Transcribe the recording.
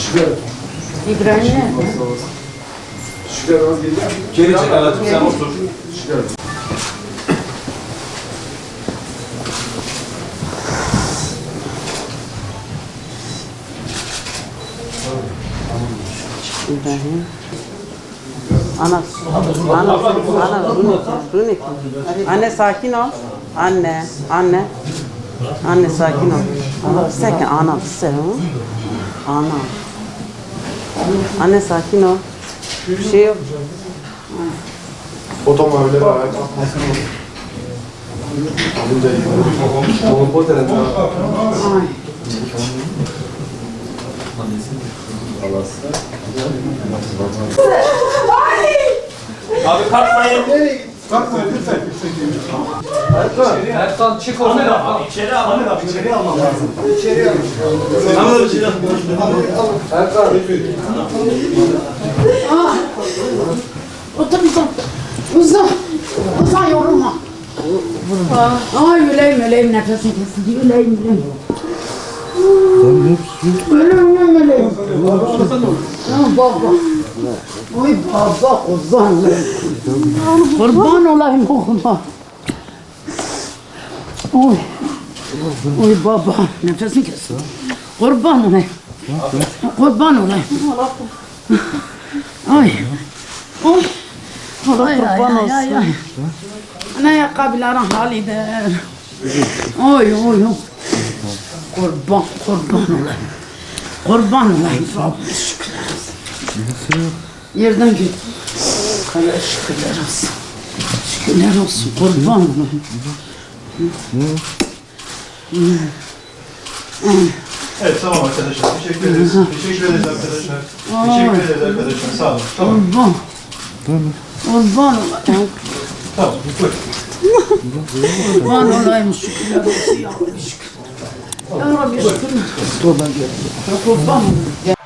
İbrahim ne? Şükür az geliyor. Geri çek hayatım sen otur. Şükür. İbrahim. Ana, Runik. Anne sakin ol. Anne sakin ol. Sakin, ana, sen. Ana. Anne sakin ol. Bir şey yok. Otomobilleri ayağa kalkmasın olur. Alınca iyi. Onun poteren Ay. Abi kalkmayın. Kalkma lütfen. Erkan çık oradan. Abi içeri al. İçeri almam lazım. İçeri al. Anladım içeri al. Erkan. Otur uzan yorulma. Ay öleyim nefesim kesildi öleyim. Öleyim. Baba. Oy baba kurban olayım oğluma. Oy baba nefesim kesildi. Kurban olayım. Ay. Allah kurban olsun. Ana ayakkabıların halidir. Oy. Kurban olayım. Rabbim şükürler olsun. Yerden git. Şükürler olsun. Kurban olayım. Evet tamam arkadaşlar. Teşekkür ederiz. Teşekkür ederiz arkadaşlar. Teşekkür ederiz arkadaşlar. Sağ olun. Tamam. Kurban olayım. Tamam. Buyurun. Kurban olayım. Şükürler olsun. Ya Rabbi şükür. Ya Rabbi şükür. Kurban olayım.